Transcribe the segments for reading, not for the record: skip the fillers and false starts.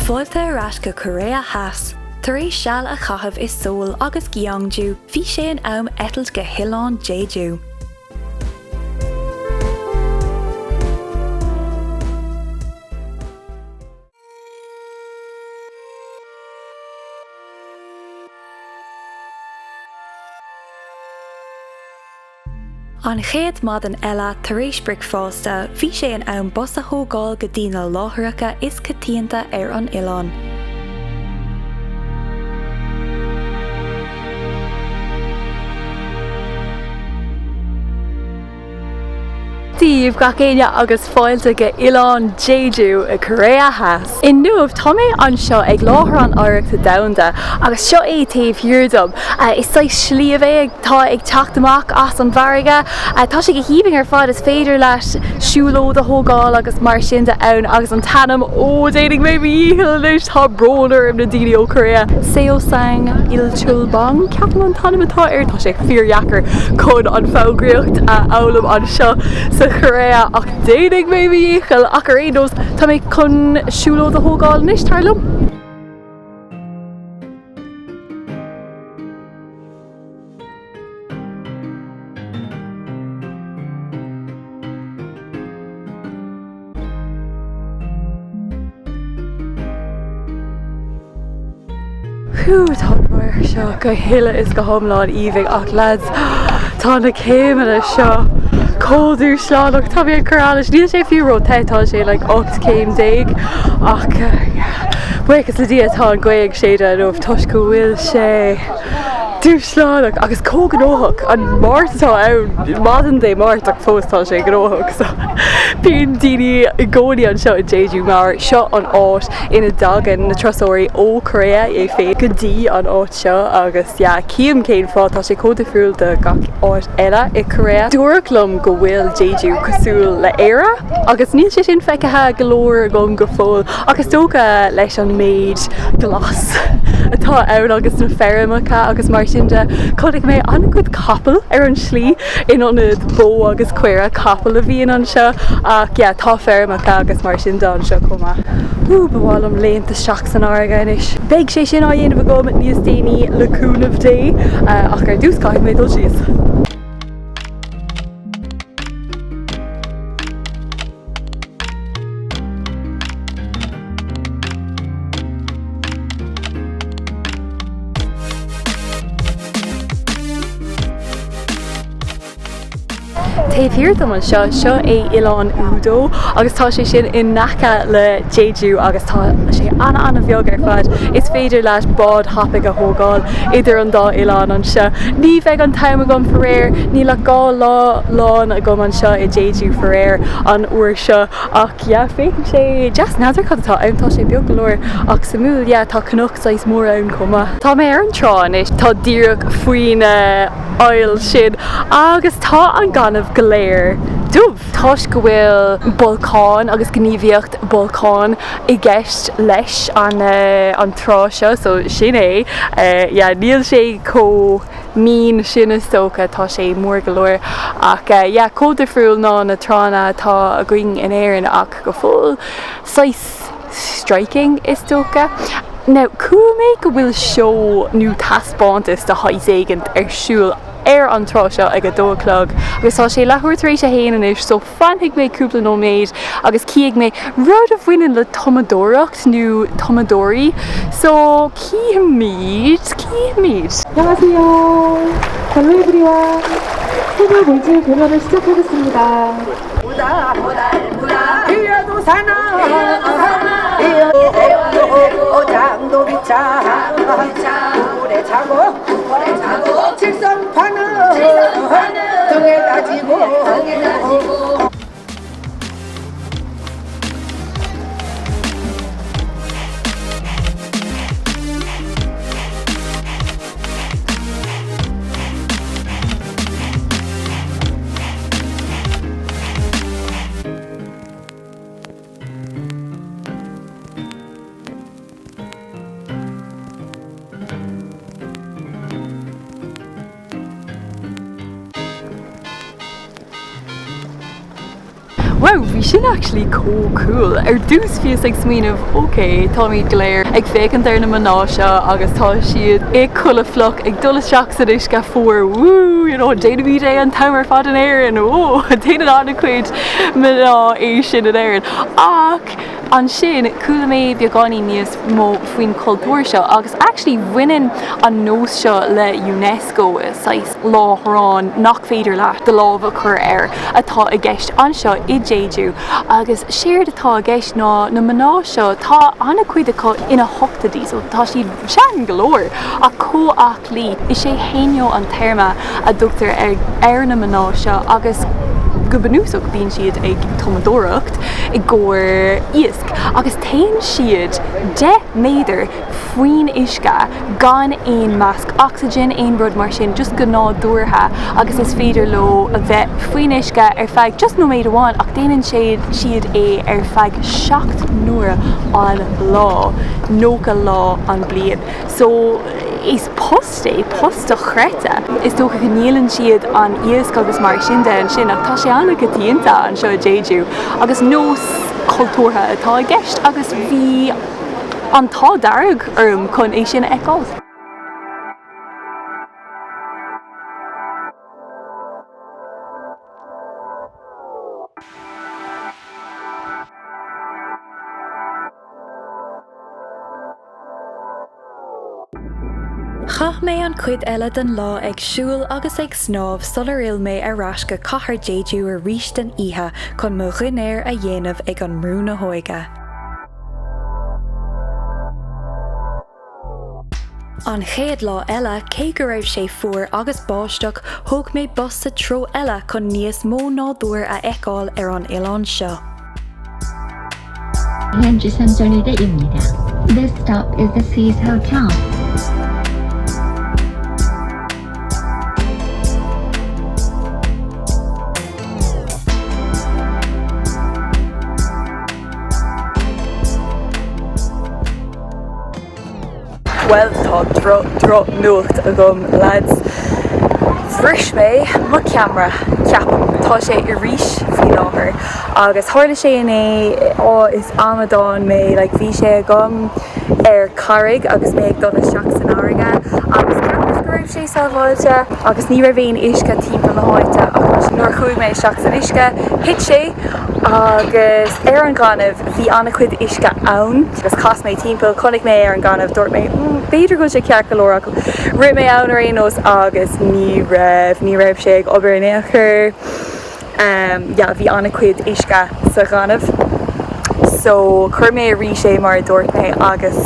Fáilte arás go Chóiré Theas, tar éis seall a chathamh is sóil agus gheongdú, bhí sé an am etailt go hoileán JEJU. An chéad mad an eile tar éis bric fásta, bhí sé an am bos a thógáil go dtí na láithreacha is cinnte ar an oileán. Díobh gach éine agus fáilte go oileán JEJU i Chóiré Theas. In nuamh tá mé anseo ag láthair an áireachta domhanda agus seo é taobh thiúdom. Is sa slíomh é tá ag teacht amach as an bharige. Tá sé go híbing ar fád is féidir leis siúlód a thógáil agus mar sin de ann agus an tanam déananig mé íhil leis tá brónar im na daoine ó Chóiré. Seo sang il chulbang ceapan an tanam atá ar tá sé fíorheachar chun an fógraíocht a álam anseo sa Chóiré ach déananig mé íchil ach ar édos tá mé chun siúlód a thógáil níos tarlumm. Tá mar seo go héile is go thomláin íomh ach lads tá na céimena seo códú sláánach tá bhí an chorális níl sé fiúró tetá sé le 8 céim déag ach buchas le dia tá an gcuig séide nómh tuis go bhfuil sé dúsláánach agus cóganóthach an mártatá ann madan dé mártach fóstá sé gróthach so bíon daoine i gcónaí an seo i JEJU mar seo an áit ina dagan na trasóirí ó Chóiré é fé go dtí an áit seo agus cíam céim fá tá sé códafriúil de gach áit eile i Chóiré. Dúirlumm go bhfuil JEJU cosúil le éire agus níl sé sin feicithe go leor gom go fóil agus tóga leis an méid glas atá ann agus na ferrimeacha agus mar sin de chudig mé an go capal ar an slí inionad bó agus cuaire capal a bhíon an seo ach tá ferrimeacha agus mar sin an seo comá. Bháil am léonnta seach san áirgainis. Beidh sé sin á dhéanamh go níos daoine leúnmh dé ach ar dúscáid mé dul síos. Taobh thiúdom an seo é oileán údó agus tá sé sin in nacha le JEJU agus tá sé anna bheag ar fad is féidir leis bád hapig a thógáil idir an dá oileán an seo. Ní bheith an Táim a gom foréir, ní le gá lán a gom an seo i JEJU foréir an uair seo ach féidir sé just nádar chutá antá sé beag go leor ach sa múl tá cnoch sais mór ann comma. Tá mé ar an trán is tá díreach faoine oil sin agus tá an ganamh go léir dúmh. Táis go bhfuil bolcán agus gníomhíocht bolcán i gceist leis an trá seo so sin é níl sé mín sin is tócha tá sé mór go leor ach códafriúil ná na trána tá a going in éireann ach go full sais striking is tócha. Now, cúil mé go bhfuil seo nó taspáintas de hais éigent ar siúil ar an trá seo ag go 2:00 agus tá sé lethúir tar éis a héanaan is so fanigh mé cúpla nó méid agus cíigh mé rud a bhaineann le tomadóireacht nó tomadóí so cíam míid. Bhí sin actually cool. Dús fios ag smíanamh, okay, tá míad go léir ag fécinn ar na maná seo agus tá siad ag chula floch ag dul seach sa is go fuair, woo, you know, dhéanamh é an tamar fad an éireann, déanamh anna chuid maná é sin an éireann. Ach, an sin, coolla mé beagání níos mó faoin cultúr seo agus actually winnin an nós seo le UNESCO is láthrán nach féidir leat de lámh chur atá a gceist anseo i JEJU agus séir atá a gceist ná na maná seo tá anna chuid acu ina hochtadí so tá siad sean galóir a ach lí is sé héineo an terma a dúachtar ar na maná seo agus go banúsach bíonn siad ag tomadóireacht i gcóir iasc agus tain siad 10 méadar faoin uisce gan éon measc oxygen éon rud mar sin just go nádúrtha agus is féidir lo a bheith faoin uisce ar feadh just nó méad amháin ach déanann siad ar feadh 7 nuair an lá nócha lá an bliain so is posta chréite is tócha go nílann siad an iasc agus mar sin de an sin ach tá sé anna go dtíonnta an seo JEJU agus nós cultúrtha atá i gceist agus bhí an tá darg chun é sin eáil. Chach mé an cuid eile den lá ag siúil agus ag snámh sular il mé arás go cathair JEJU a ríist den ihe chun mo rinnéir a dhéanamh ag an mrú na hóige. An chéad lá eile cé go raibh sé fuair agus báisteach thug mé bosta tro eile chun níos mó nádúir a eicáil ar an oileán seo. 현지 선전일대입니다. This stop is the Seas Hotel. Well, tá nuacht a gom lads bhris mé má camera ceapam tá sé i ríis faoi láthair agus tháirla sé is amadán mé bhí sé gom ar carrig agus mé ag donna seach san áige agus ceapas go raibh sé sábháilte agus ní raibh éon uisce timpeall na háite agus nuair chuaigh mé seach san uisce hit sé agus ar an gcáineamh bhí anna chuid uisce ann agus cas mé timpeall chunig mé ar an gcáineamh dúirt mé beidir go sé ceart go leor ri mé ann ar aonos agus ní raibh sé ag obair in éachar bhí anna chuid uisce sa gcáineamh so chuir mé a rí sé mar dúirt mé agus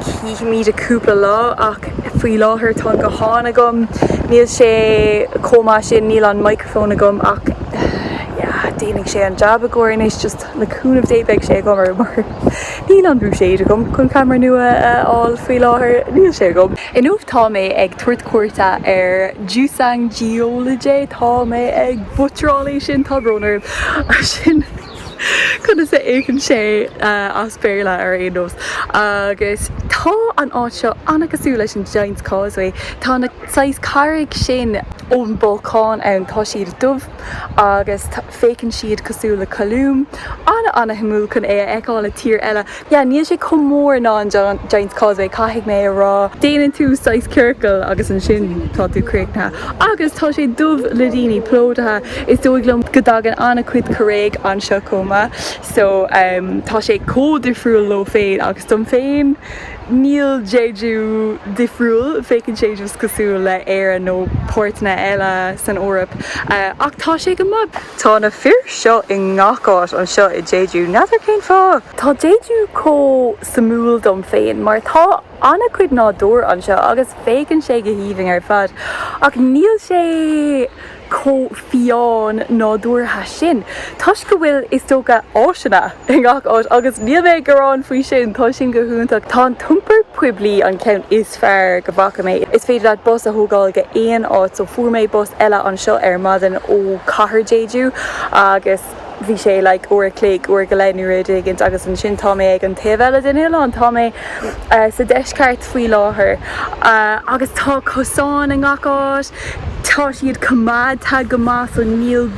cí míad a cúpla lá ach faoi láthair tá go hána gom níl sé comá sin níl an microfón a gom ach déananig sé an jab a gcóir is just naúnmh débeag sé gomar mar níl an brú séidir gom chun camera nua áil faoi láthair níl sé gom. Inmh tá mé ag tuairt cuairte ar dúsang geology tá mé ag butrálaí sin tá brónar sin chuna sé éann sé as béla ar aonos agus tá an áit seo anna cosú leis an Giant's Causeway tá na 6 carrig sin ón bolcán ann tá siad dumh agus fécinn siad cosú le colúm anna himú chun eicáil le tír eile níl sé commór ná an Giant's Causeway caiigh mé rá déanann tú 6 circle agus an sin tá tú créicna agus tá sé dumh le daoine plódathe is dóiglumm go dagan anna cuid corréig an seo comma so tá sé códifriúil lo féin agus dom féin níl JEJU difriúil fécinn sé just cosú le éire nó pórtna eile san Eorp ach tá sé go mag tá na fir seo i ngacáit an seo i JEJU nadidir cén fá tá JEJU có samúil dom féin mar tá anna cuid nádúr an seo agus fécinn sé go híoming ar fad ach níl sé có fiáin nádúrtha sin. Tás go bhfuil is tóga áisina in gach agus níl mé gorán faoi sin tá sin go húntaach tá an tumpar puiblií an ceann is fearr go bhacha mé. Is féidir leat bus a thógáil go éon áit so fuair mé bus eile an seo ar madan ó cathair JEJU agus bhí sé uair cléig uair go leith nuair agus an sin tá mé ag an taobheile den Oileán tá mé sa deisceart faoi láthair agus tá cosáin in gacáit tá siad cumad tá go más ó níl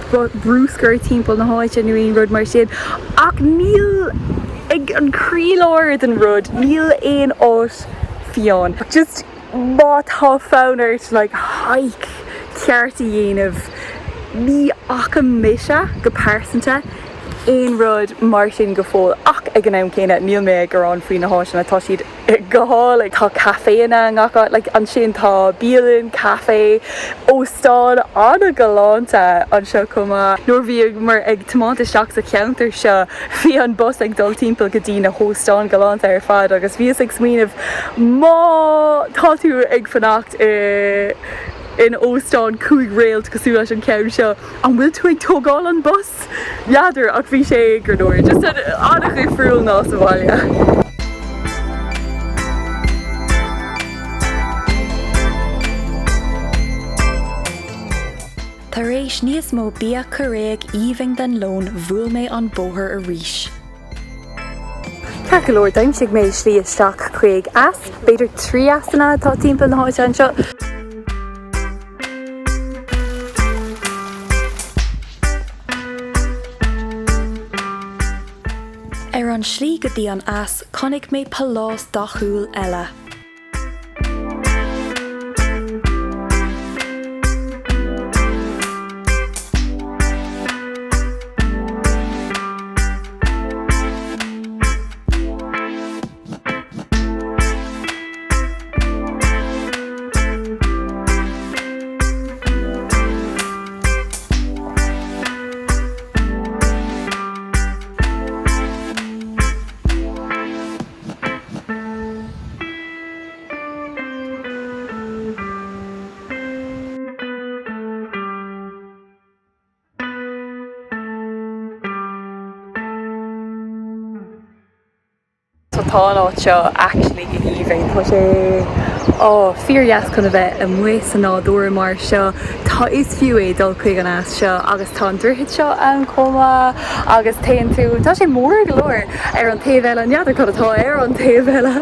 brúscar timpeall na háite nuaon rud mar sin ach níl ag an críleir den rud níl éon áit fiáin just má tá fánairt like haik cearta dhéanamh ní ach a mise go persanta éon rud mar sin go fóil ach ag an am céine níl mé gur an faoin na háisina tá siad go háil ag tá caféna ngacha like an sin tá bíalann café óstáil anna galánta anseo cuma nuair bhí mar ag tomáta seach sa counter seo bhí an bus ag dul timpeall go dtí na hóstáin galánta ar fad agus bhíos ag smíanamh má tá tú ag fannacht in óstáin cúig réalt cosú leis an ceann seo an bhfuil tú ag tógáil an bus? Neadidir ach bhí sé gur dóir just annach é friúil ná sa bhaile. Tar éis níos mó bia cuiréag íomhaing den lón bhuail mé an bóthar a ríis. Ceir go leor daimsigh mé slí isteach chuig as, beidir 3 asanna tá timpeall na háite anseo. Ar an slí go dtí an as connig mé palás dachúil eile. Tánáid seo actually íomhainn tá sé fíorheas chun bheith a muas an nádúir mar seo tá is fiú é dul chuig an as seo agus tá an dúrthaid seo an comma agus taon tú tá sé mór go leor ar an taobh eile neadidir chu atá ar an taobh eile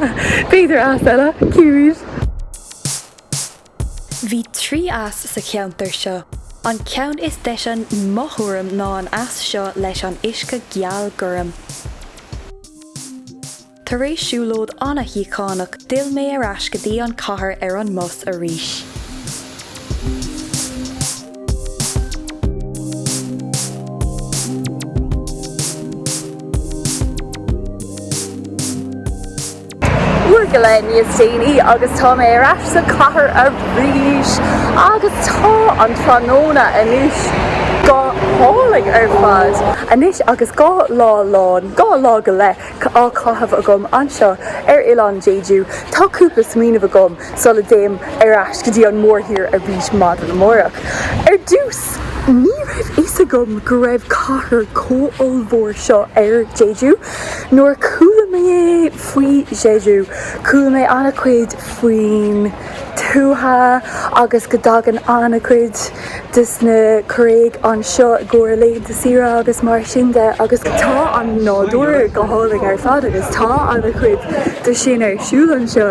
beidir as eile ciúis. Bhí 3 as sa ceantar seo. An ceann is deisean mothúram ná an as seo leis an uisce geal guram. Tar éis siúlód anna híocánach dil mé ar ais go dtí an cathair ar an mus a ríis. Uair go le níos daoine agus tá mé ar ais sa cathair a ríis agus tá an tróna anuis gá hálaigh ar fad anis agus gá lá go le á caitheamh agam anseo ar Oileán JEJU tá cúpla smíanamh agam sola déim ar ais go dtí an mórthír a bhís mad an amórach. Ar dús ní raibh is agam go raibh cathair comholmhór seo ar JEJU nuair cúla mé faoi JEJU cúla mé anna cuid faoin tútha agus go dagan anna cuid dus na cuiréag an seo ggóir léad de sira agus mar sinnte agus tá an nádúir go hálaigh ar fad agus tá anna cuid de sin ar siúil anseo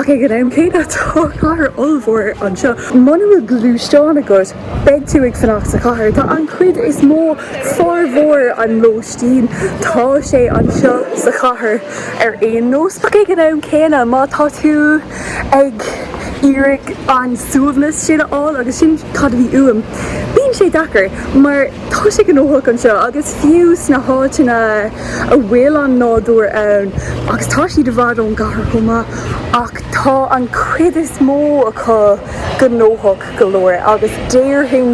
ach ag an am céad tá cathair olmhór anseo. Mana bhfuil glúisteáin agat beag tú ag fannacht sa cathair tá an cuid is mó fámhór an lóistín tá sé anseo sa cathair ar aon nós ach ag an am céine má tá tú ag írig an súbhnas sin áil agus sin cad bhí uam. Bíonn sé dachar mar tá sé go nóthach anseo agus fiús na háitina a bhfuil an nádúir ann agus tá siad a bhfad ón gcathair chuma ach tá an cuid is mó acu go nóthach go leor agus déirthing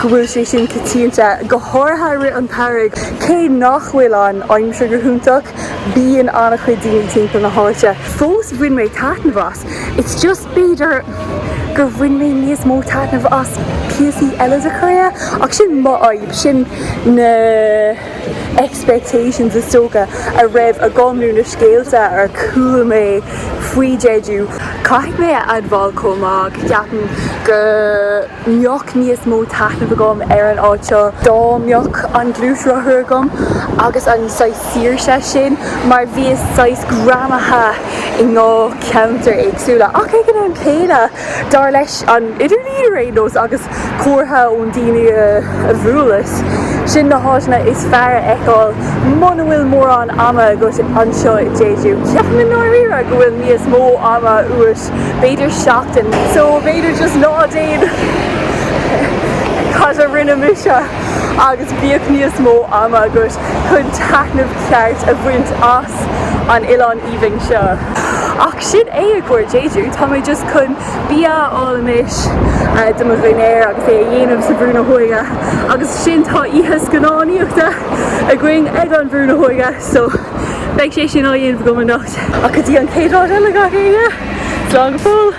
go bhfuil sé sin cinnte go háirtha an tairg cé nachhfuil an aimimse gur thúntaach bíonn anna chuid daoine timpeall na háite. Fós bhain mé taitneamh as. It's just beidir gur bhain mé níos mó taitneamh as piasaí eile a chuir ach sin má aib sin na expectations is tóga a raibh a gomnú na scéalte ar cúla mé faoi JEJU. Caithfidh mé admhail comá go ceapan go mbeadh níos mó taitneamh agam ar an áit seo dá mbeadh an glúisrothair agam agus an 6 saoirse sin mar bhí 6 gramatha I ngá counter agsúla ach ag an céile dar leis an idir rénos agus cuairthe ón daoine a bhualas sin na háisna is fearr eáil muna bhfuil mór an ama go anseo i JEJU. Ceapan na nóiríre go bhfuil níos mó ama uais beidir seachtain so beidir just nádéin cad a rinne mise agus bíoh níos mó ama agus chun taithnamh ceart a bhaint as an Oileán Íbhing seo. Ach sin é a gcuir JEJU, tá mé just chun bia álamis do mo bhainnéir agus é dhéanamh sa bhrúna hóige agus sin tá ihas gnáíochta a going ag an bhrúna hóige so beidh sé sin á dhéanamh go nacht. Ach go dtí an céadráid eile ga chéine, slán go fóil.